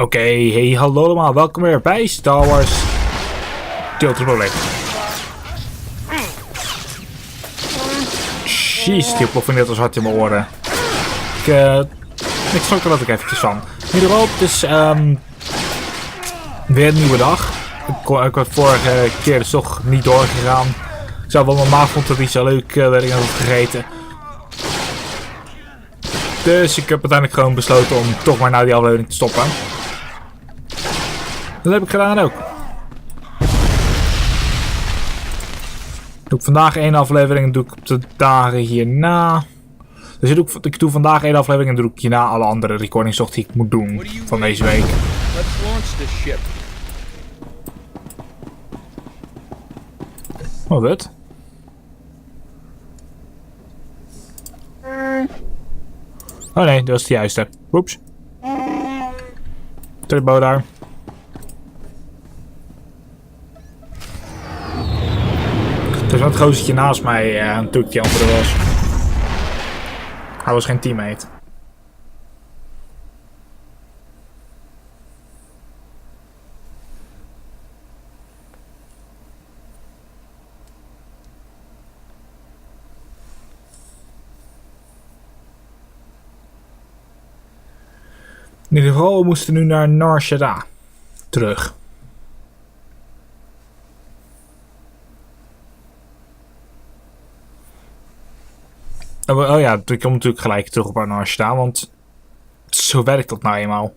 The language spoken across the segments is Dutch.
Oké, hey, hallo allemaal, welkom weer bij Star Wars Triple. Jeez, die ontploffing net als hard in mijn oren. Ik schrok er dat ik eventjes van. In ieder geval, het is weer een nieuwe dag. Ik had vorige keer dus toch niet doorgegaan. Ik zou wel mijn maag vond dat niet zo leuk dat ik had gegeten. Dus ik heb uiteindelijk gewoon besloten om toch maar na die aflevering te stoppen. Dat heb ik gedaan ook. Doe ik vandaag één aflevering en doe ik op de dagen hierna. Dus ik doe vandaag één aflevering en doe ik hierna alle andere recordings die ik moet doen van deze week. Wat is het? Oh nee, dat was de juiste. Oeps. Turbo daar. Er was een gozertje naast mij toen ik die andere was. Hij was geen teammate. In ieder geval, we moesten nu naar Nar Shaddaa terug. Oh ja, ik kom natuurlijk gelijk terug op Nar Shaddaa, want zo werkt dat nou eenmaal.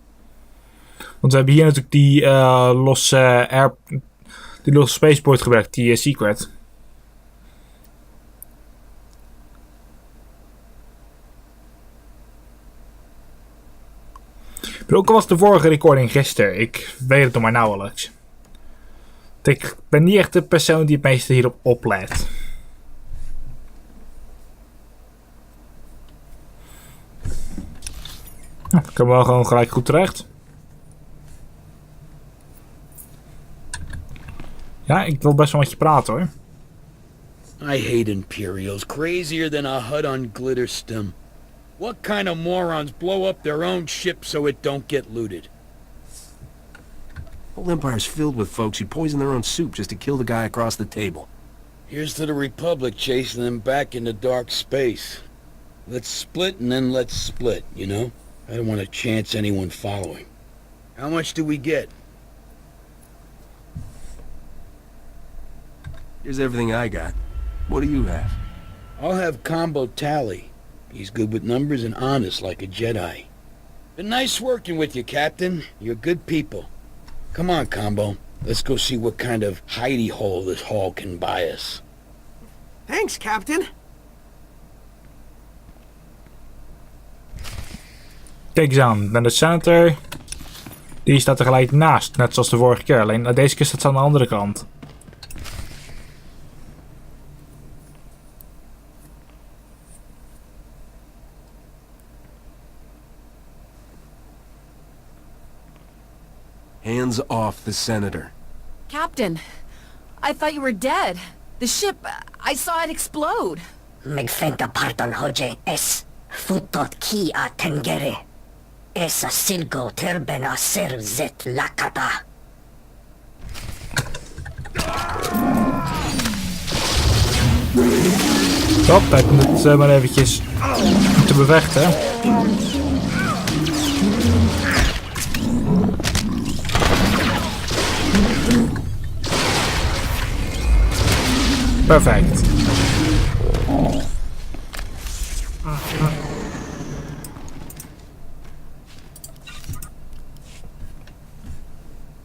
Want we hebben hier natuurlijk die losse spaceport gebruikt, die secret. Welke was de vorige recording gisteren? Ik weet het nog maar nauwelijks. Ik ben niet echt de persoon die het meeste hierop oplet. Nou, ik kan wel gewoon gelijk goed terecht. Ja, ik wil best wel met je praten hoor. I hate Imperials crazier than a hut on Glitterstim. What kind of morons blow up their own ship so it don't get looted? Whole empire's filled with folks who poison their own soup just to kill the guy across the table. Here's to the Republic chasing them back into dark space. Let's split and then let's split, you know? I don't want to chance anyone following. How much do we get? Here's everything I got. What do you have? I'll have Combo Tally. He's good with numbers and honest like a Jedi. Been nice working with you, Captain. You're good people. Come on, Combo. Let's go see what kind of hidey hole this hall can buy us. Thanks, Captain. Kijk eens aan, dan de senator. Die staat er gelijk naast, net zoals de vorige keer. Alleen deze keer staat ze aan de andere kant. Hands off the senator. Captain, I thought you were dead. The ship, I saw it explode. Megfenta parton hoje es futot ki a tengere. Es a silgo terben a ser zet lakata. Top, ik moet het maar eventjes te bevechten. Perfect.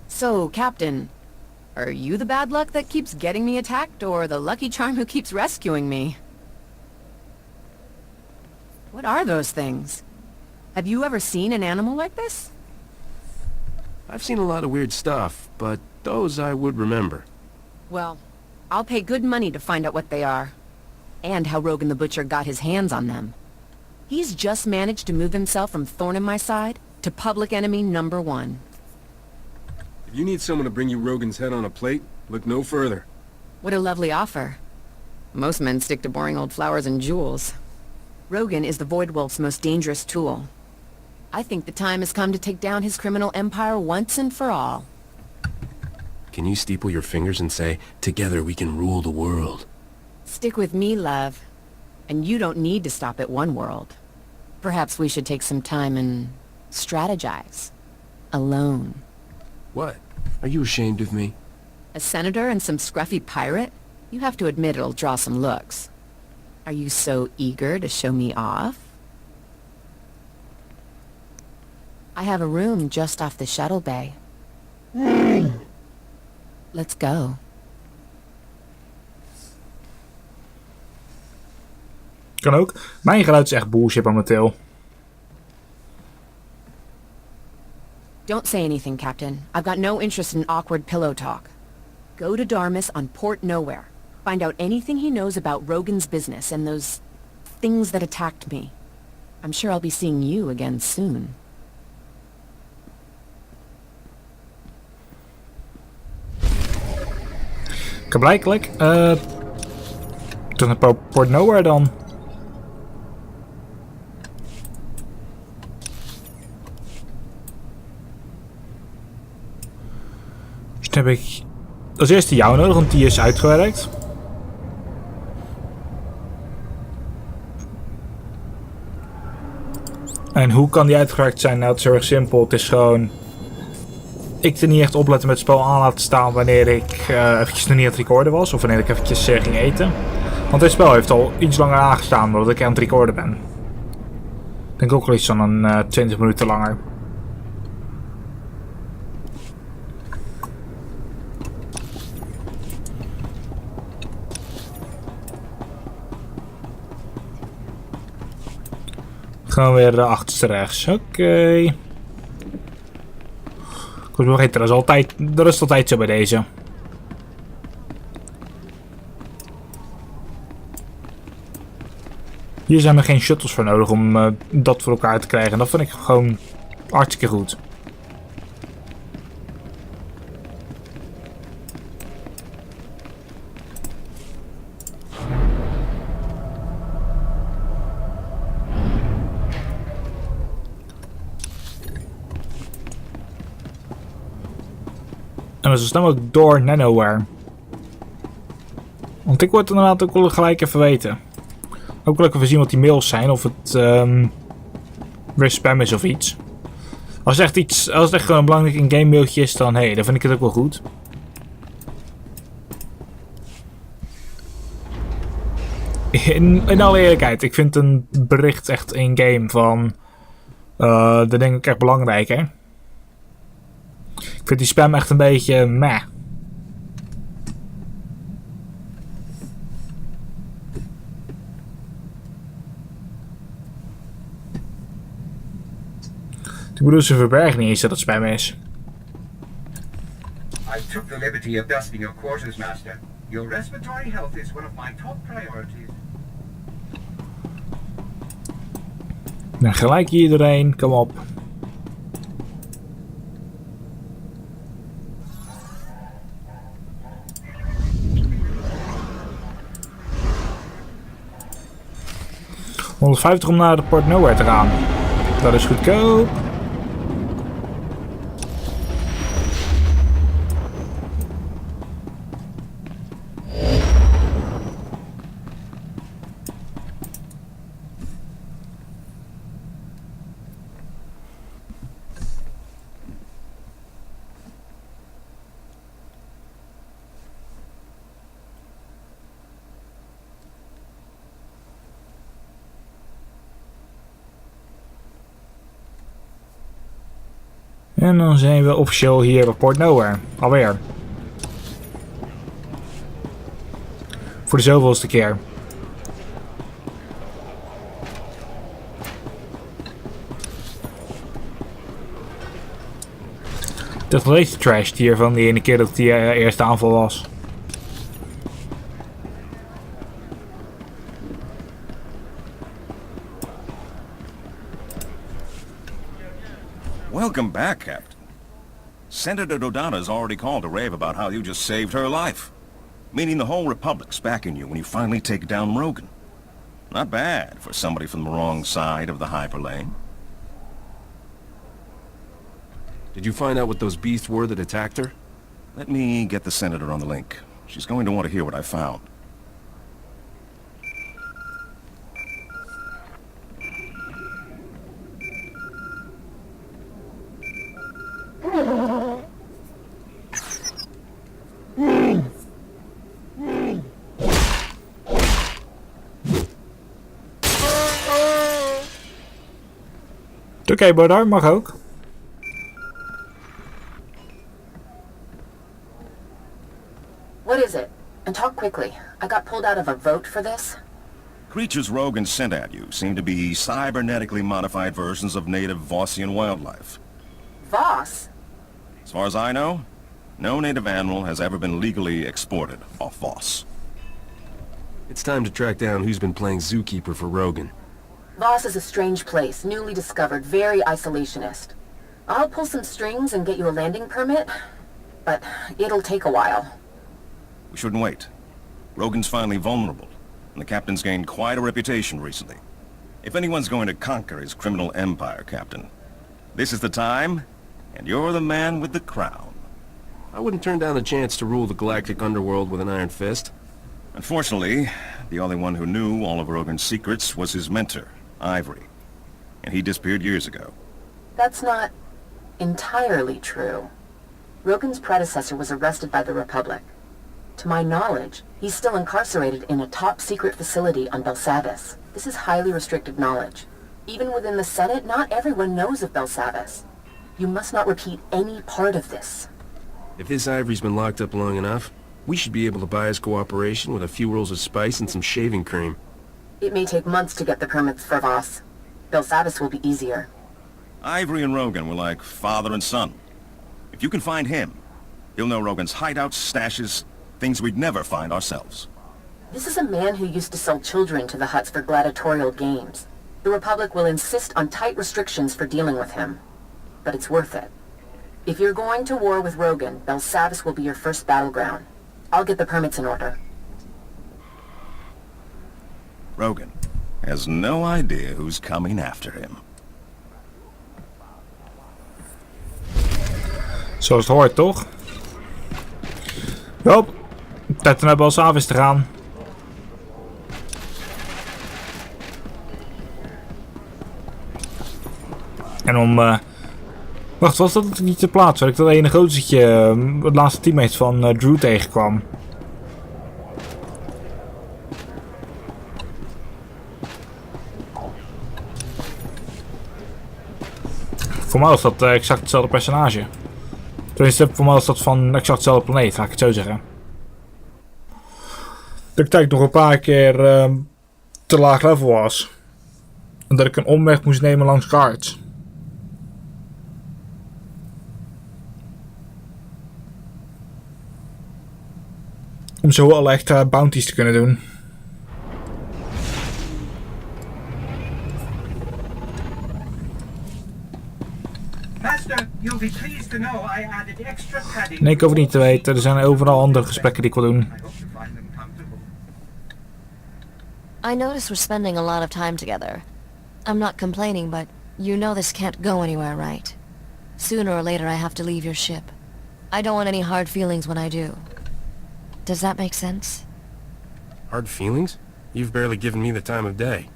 So, Captain, are you the bad luck that keeps getting me attacked, or the lucky charm who keeps rescuing me? What are those things? Have you ever seen an animal like this? I've seen a lot of weird stuff, but those I would remember. Well, I'll pay good money to find out what they are. And how Rogan the Butcher got his hands on them. He's just managed to move himself from thorn in my side to public enemy #1. If you need someone to bring you Rogan's head on a plate, look no further. What a lovely offer. Most men stick to boring old flowers and jewels. Rogan is the Void Wolf's most dangerous tool. I think the time has come to take down his criminal empire once and for all. Can you steeple your fingers and say, together we can rule the world? Stick with me, love. And you don't need to stop at one world. Perhaps we should take some time and strategize. Alone. What? Are you ashamed of me? A senator and some scruffy pirate? You have to admit it'll draw some looks. Are you so eager to show me off? I have a room just off the shuttle bay. Let's go. Kan ook. Mijn geluid is echt bullshit momenteel. Don't say anything, Captain. I've got no interest in awkward pillow talk. Go to Darmus on Port Nowhere. Find out anything he knows about Rogan's business and those things that attacked me. I'm sure I'll be seeing you again soon. Blijkelijk. Toen naar Port Nowhere dan. Dus dan heb ik als eerste jou nodig, want die is uitgewerkt. En hoe kan die uitgewerkt zijn? Nou, het is heel erg simpel. Het is gewoon... Ik er niet echt opletten met het spel aan laten staan wanneer ik eventjes nog niet aan het recorden was. Of wanneer ik eventjes ging eten. Want dit spel heeft al iets langer aangestaan dan dat ik aan het recorden ben. Ik denk ook wel iets van een 20 minuten langer. Gewoon weer achterste rechts. Oké. Ik moet vergeten, dat is altijd zo bij deze. Hier zijn er geen shuttles voor nodig om dat voor elkaar te krijgen. Dat vind ik gewoon hartstikke goed. En zo snel mogelijk door naar nowhere. Want ik word inderdaad ook wel gelijk even weten. Ook wel even zien wat die mails zijn. Of het weer spam is of iets. Als het echt gewoon een belangrijk in-game mailtje is, dan hey, dan vind ik het ook wel goed. In alle eerlijkheid, ik vind een bericht echt in-game van... dat denk ik echt belangrijk, hè. Ik vind die spam echt een beetje meh. Ik bedoel, ze verbergen niet eens dat het spam is. I took the liberty of dusting your quarters, Master. Your respiratory health is one of my top priorities. Nou, gelijk hier doorheen, kom op. $150 om naar de Port Nowhere te gaan. Dat is goedkoop. En dan zijn we officieel hier op Port Nowhere. Alweer. Voor de zoveelste keer. Dat leeft trashed hier van die ene keer dat die eerste aanval was. Welcome back, Captain. Senator Dodada's already called to rave about how you just saved her life. Meaning the whole Republic's backing you when you finally take down Rogan. Not bad for somebody from the wrong side of the hyperlane. Did you find out what those beasts were that attacked her? Let me get the Senator on the link. She's going to want to hear what I found. Oké, Bodar, mag ook. What is it? And talk quickly. I got pulled out of a vote for this. Creatures Rogan sent at you seem to be cybernetically modified versions of native Vossian wildlife. Voss? As far as I know, no native animal has ever been legally exported off Voss. It's time to track down who's been playing zookeeper for Rogan. Voss is a strange place, newly discovered, very isolationist. I'll pull some strings and get you a landing permit, but it'll take a while. We shouldn't wait. Rogan's finally vulnerable, and the Captain's gained quite a reputation recently. If anyone's going to conquer his criminal empire, Captain, this is the time, and you're the man with the crown. I wouldn't turn down the chance to rule the galactic underworld with an iron fist. Unfortunately, the only one who knew all of Rogan's secrets was his mentor, Ivory, and he disappeared years ago. That's not entirely true. Rogan's predecessor was arrested by the Republic. To my knowledge, he's still incarcerated in a top-secret facility on Belsavis. This is highly restricted knowledge. Even within the Senate, not everyone knows of Belsavis. You must not repeat any part of this. If this Ivory's been locked up long enough, we should be able to buy his cooperation with a few rolls of spice and some shaving cream. It may take months to get the permits for Voss. Belsavis will be easier. Ivory and Rogan were like father and son. If you can find him, you'll know Rogan's hideouts, stashes, things we'd never find ourselves. This is a man who used to sell children to the huts for gladiatorial games. The Republic will insist on tight restrictions for dealing with him. But it's worth it. If you're going to war with Rogan, Belsavis will be your first battleground. I'll get the permits in order. Rogan has no idea who's coming after him. Zoals het hoort, toch? Hop. Tijd om naar Belsavis te gaan. En om... Wacht, was dat niet de plaats waar ik dat ene gozer, het laatste teammate van Drew tegenkwam? Voor mij was dat exact hetzelfde personage. Tenminste, voor mij was dat van exact dezelfde planeet, laat ik het zo zeggen. Dat ik eigenlijk nog een paar keer te laag level was. En dat ik een omweg moest nemen langs guards. Om zo alle extra bounties te kunnen doen. Master, you'll be pleased to know I added extra padding. Nee, ik hoef het niet te weten. Er zijn overal andere gesprekken die ik wil doen. I hope you find them comfortable. I notice we're spending a lot of time together. I'm not complaining, but you know this can't go anywhere, right? Sooner or later I have to leave your ship. I don't want any hard feelings when I do. Does that make sense? Hard feelings? You've barely given me the time of day.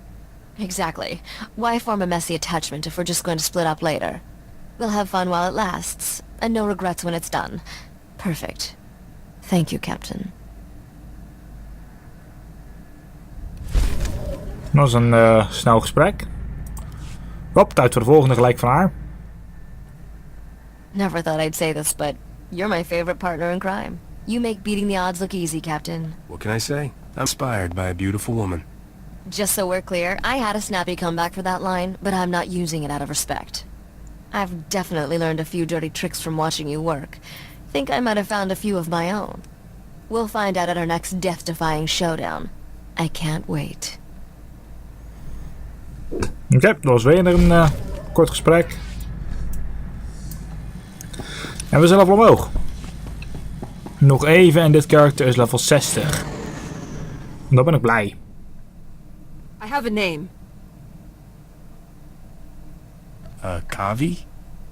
Exactly. Why form a messy attachment if we're just going to split up later? We'll have fun while it lasts, and no regrets when it's done. Perfect. Thank you, Captain. Dat was een snel gesprek. Hop, tijd voor de volgende gelijk van haar. Never thought I'd say this, but you're my favorite partner in crime. You make beating the odds look easy, Captain. What can I say? I'm inspired by a beautiful woman. Just so we're clear, I had a snappy comeback for that line, but I'm not using it out of respect. I've definitely learned a few dirty tricks from watching you work. Think I might have found a few of my own. We'll find out at our next death-defying showdown. I can't wait. Oké, dat was weer een kort gesprek. En we zijn level omhoog. Nog even en dit karakter is level 60. En dan ben ik blij. I have a name. Kavi?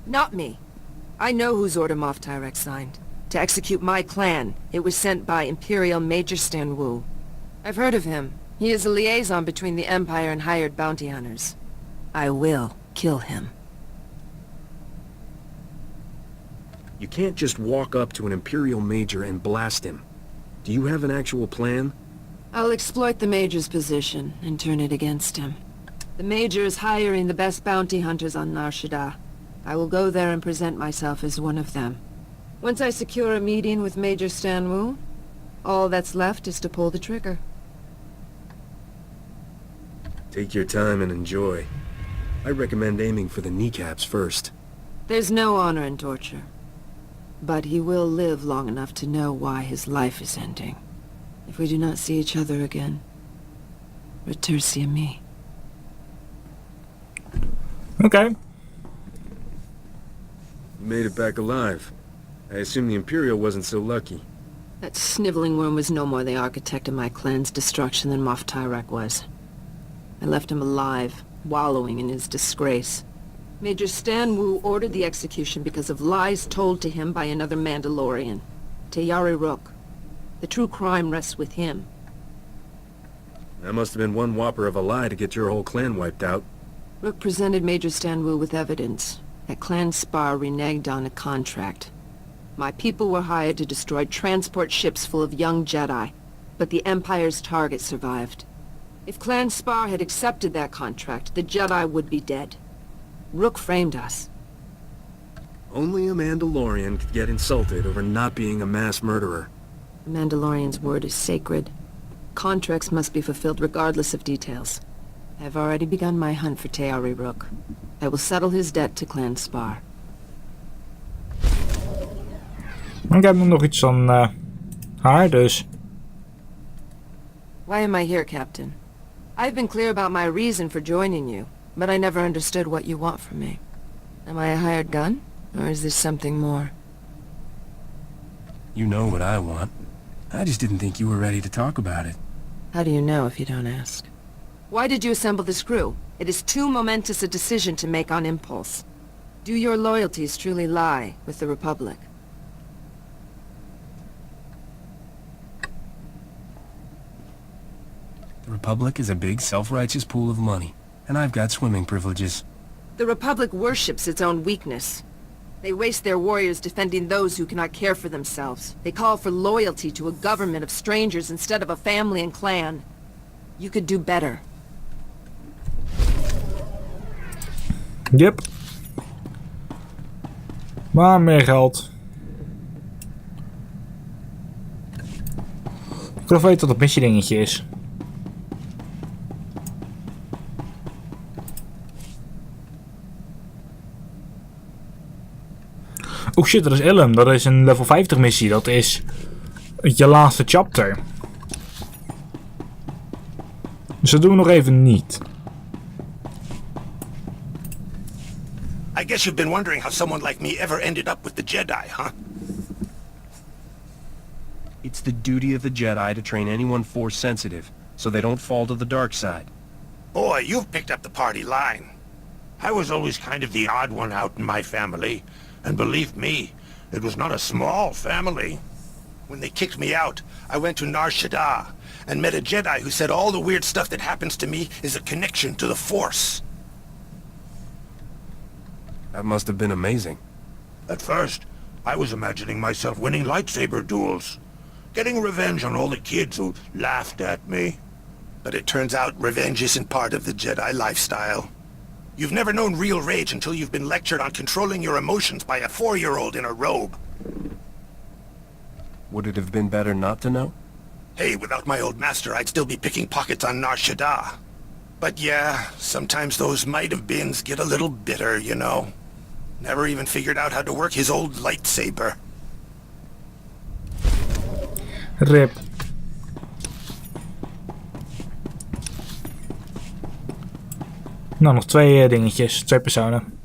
Not me. I know whose order Moff Tyrek signed. To execute my clan. It was sent by Imperial Major Stan Wu. I've heard of him. He is a liaison between the Empire and hired bounty hunters. I will kill him. You can't just walk up to an Imperial Major and blast him. Do you have an actual plan? I'll exploit the Major's position and turn it against him. The Major is hiring the best bounty hunters on Nar Shaddaa. I will go there and present myself as one of them. Once I secure a meeting with Major Stan Wu, all that's left is to pull the trigger. Take your time and enjoy. I recommend aiming for the kneecaps first. There's no honor in torture. But he will live long enough to know why his life is ending. If we do not see each other again, retursia me. Oké. You made it back alive. I assume the Imperial wasn't so lucky. That sniveling worm was no more the architect of my clan's destruction than Moff Tyrek was. I left him alive, wallowing in his disgrace. Major Stan Wu ordered the execution because of lies told to him by another Mandalorian, Tayari Rook. The true crime rests with him. That must have been one whopper of a lie to get your whole clan wiped out. Rook presented Major Stan Wu with evidence that Clan Spar reneged on a contract. My people were hired to destroy transport ships full of young Jedi, but the Empire's target survived. If Clan Spar had accepted that contract, the Jedi would be dead. Rook framed us. Only a Mandalorian could get insulted over not being a mass murderer. The Mandalorian's word is sacred. Contracts must be fulfilled regardless of details. I have already begun my hunt for Tayari Rook. I will settle his debt to Clan Spar. Ik heb nog iets van haar, dus. Why am I here, Captain? I've been clear about my reason for joining you, but I never understood what you want from me. Am I a hired gun, or is this something more? You know what I want. I just didn't think you were ready to talk about it. How do you know if you don't ask? Why did you assemble this crew? It is too momentous a decision to make on impulse. Do your loyalties truly lie with the Republic? The Republic is a big, self-righteous pool of money, and I've got swimming privileges. The Republic worships its own weakness. They waste their warriors defending those who cannot care for themselves. They call for loyalty to a government of strangers instead of a family and clan. You could do better. Yep. Maar meer geld. Ik wil weten wat het missiedingetje is. Oh shit, dat is Ilum. Dat is een level 50 missie. Dat is je laatste chapter. Dus dat doen we nog even niet. I guess you've been wondering how someone like me ever ended up with the Jedi, huh? It's the duty of the Jedi to train anyone Force-sensitive, so they don't fall to the dark side. Boy, you've picked up the party line. I was always kind of the odd one out in my family, and believe me, it was not a small family. When they kicked me out, I went to Nar Shaddaa and met a Jedi who said all the weird stuff that happens to me is a connection to the Force. That must have been amazing. At first, I was imagining myself winning lightsaber duels, getting revenge on all the kids who laughed at me. But it turns out revenge isn't part of the Jedi lifestyle. You've never known real rage until you've been lectured on controlling your emotions by a 4-year-old in a robe. Would it have been better not to know? Hey, without my old master, I'd still be picking pockets on Nar Shaddaa. But yeah, sometimes those might-have-beens get a little bitter, you know. Never even figured out how to work his old lightsaber. Rip. Nou, nog twee dingetjes. 2 personen.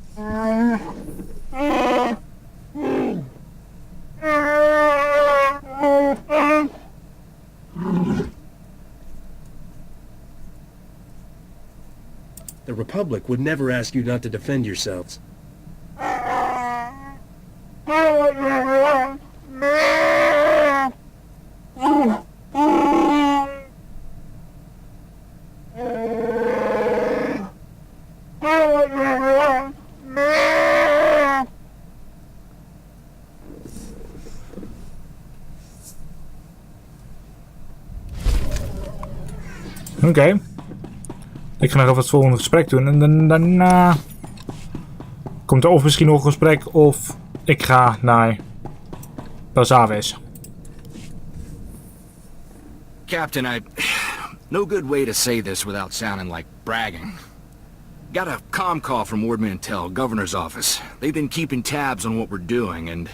The Republic would never ask you not to defend yourselves. Oké. Ik ga nog even het volgende gesprek doen en daarna komt er of misschien nog een gesprek of ik ga naar Bazaves. Captain, no good way to say this without sounding like bragging. Got a comm call from Ord Mantell, governor's office. They've been keeping tabs on what we're doing, and...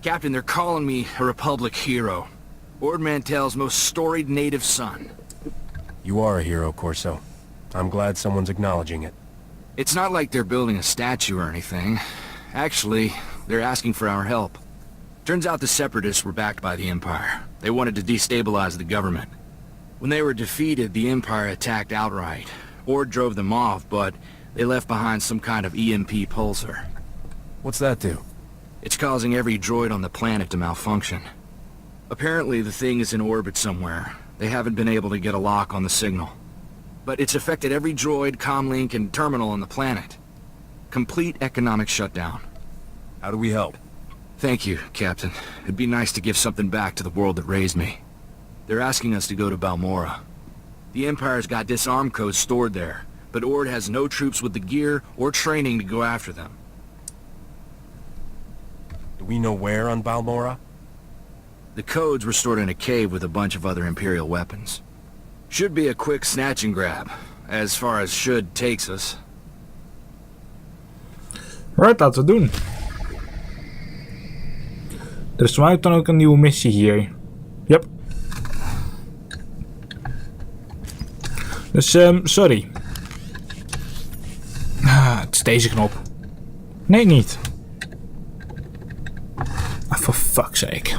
Captain, they're calling me a Republic hero. Ord Mantell's most storied native son. You are a hero, Corso. I'm glad someone's acknowledging it. It's not like they're building a statue or anything. Actually, they're asking for our help. Turns out the Separatists were backed by the Empire. They wanted to destabilize the government. When they were defeated, the Empire attacked outright. Ord drove them off, but they left behind some kind of EMP pulsar. What's that do? It's causing every droid on the planet to malfunction. Apparently, the thing is in orbit somewhere. They haven't been able to get a lock on the signal. But it's affected every droid, comlink, and terminal on the planet. Complete economic shutdown. How do we help? Thank you, Captain. It'd be nice to give something back to the world that raised me. They're asking us to go to Balmora. The Empire's got disarm codes stored there, but Ord has no troops with the gear or training to go after them. Do we know where on Balmora? The codes were stored in a cave with a bunch of other Imperial weapons. Should be a quick snatch and grab, as far as should takes us. Right, laten we het doen. Er is voor mij dan ook een nieuwe missie hier. Yep. Dus, sorry. Het is deze knop. Nee, niet. For fuck's sake.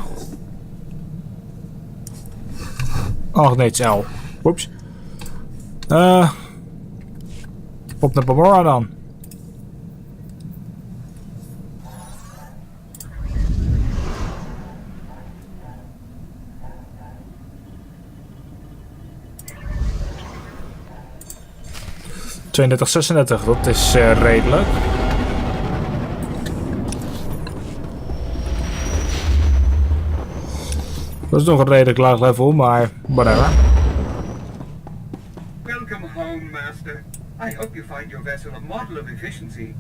Oh, nee, het is L. Oeps. Op naar Balmora dan. ...3236, dat is redelijk. Dat is nog een redelijk laag level, maar whatever. Welcome home, Master. I hope you find your vessel a model of efficiency.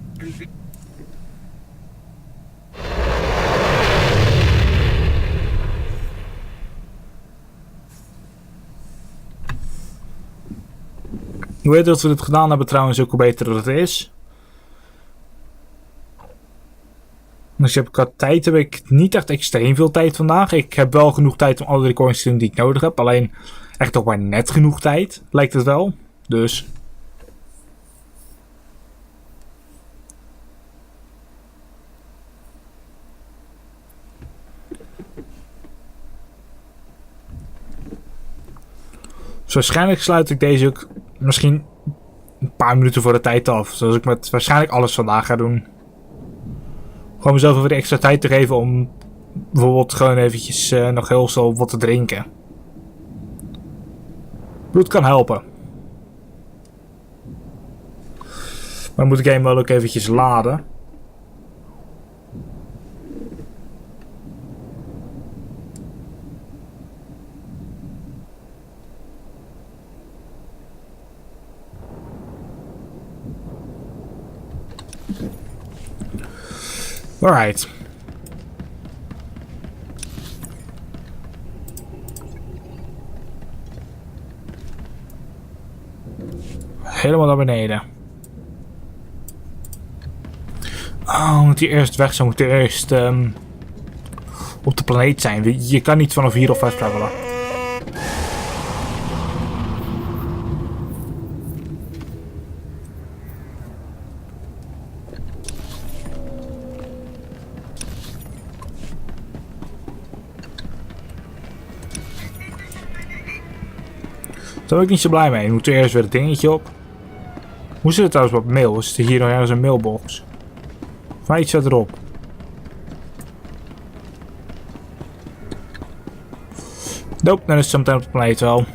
Hoe weet dat we dit gedaan hebben trouwens, ook hoe beter dat het is. Dus qua tijd heb ik niet echt extreem veel tijd vandaag. Ik heb wel genoeg tijd om alle recordings te doen die ik nodig heb. Alleen echt nog maar net genoeg tijd, lijkt het wel. Dus... Dus waarschijnlijk sluit ik deze ook misschien een paar minuten voor de tijd af. Zoals ik met waarschijnlijk alles vandaag ga doen. Gewoon mezelf even de extra tijd te geven om bijvoorbeeld gewoon eventjes nog heel snel wat te drinken. Bloed kan helpen. Maar moet ik hem wel ook eventjes laden. Alright. Helemaal naar beneden. Oh, moet hij eerst weg zijn, moet hij eerst op de planeet zijn. Je kan niet vanaf hier of fast travelen. Daar ben ik niet zo blij mee. Je moet er eerst weer het dingetje op. Hoe zit het trouwens op mail? Is er hier nog ergens een mailbox? Of iets verderop? Nope, dan is het zo meteen op de planeet wel.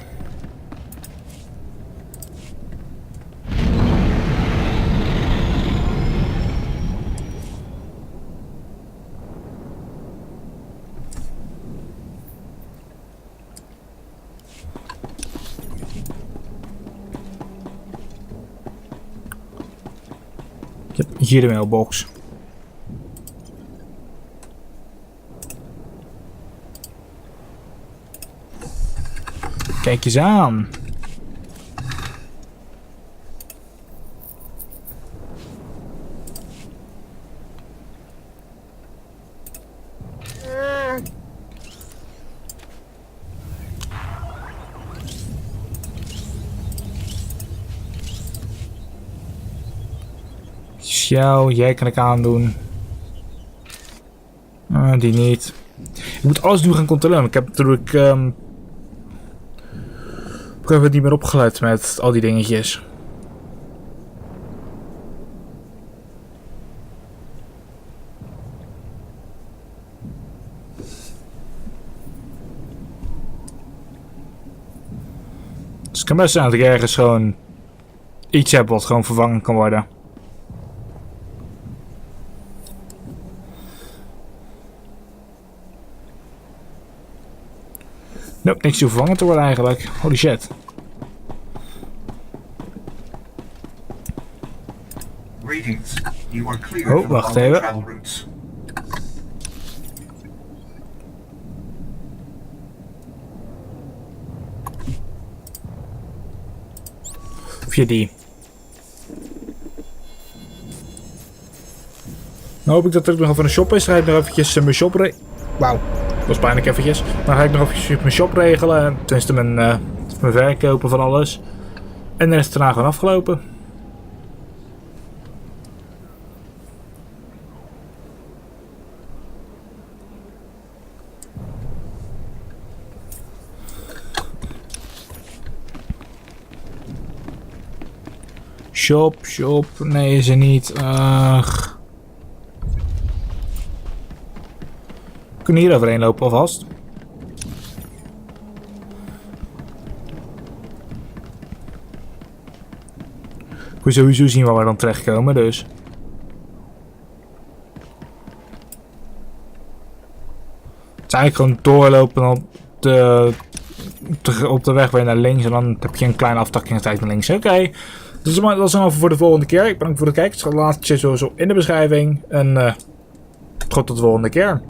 Ik heb hier de mailbox. Kijk eens aan. Jou, jij kan ik aandoen. Die niet. Ik moet alles nu gaan controleren. Ik heb natuurlijk ik heb het niet meer opgelet met al die dingetjes. Dus het kan best zijn dat ik ergens gewoon iets heb wat gewoon vervangen kan worden. Nope, niks te vervangen te worden eigenlijk. Holy shit. Greetings. You are cleared Oh, wacht even. travel routes. Via die. Nou hoop ik dat er nog even een shop is. Dan ga ik nog eventjes mijn shop regelen. Wauw, dat was pijnlijk eventjes. Dan ga ik nog eventjes mijn shop regelen. Tenminste mijn verkopen van alles. En dan is het daarna gewoon afgelopen. Shop. Nee, is er niet. We kunnen hier overheen lopen alvast. Ik wil sowieso zien waar we dan terechtkomen, dus. Het is eigenlijk gewoon doorlopen op de weg weer naar links en dan heb je een kleine aftakking tijd naar links. Oké. Dus dat is dan voor de volgende keer. Ik bedankt voor het kijken. Het laatste sowieso in de beschrijving. En tot de volgende keer.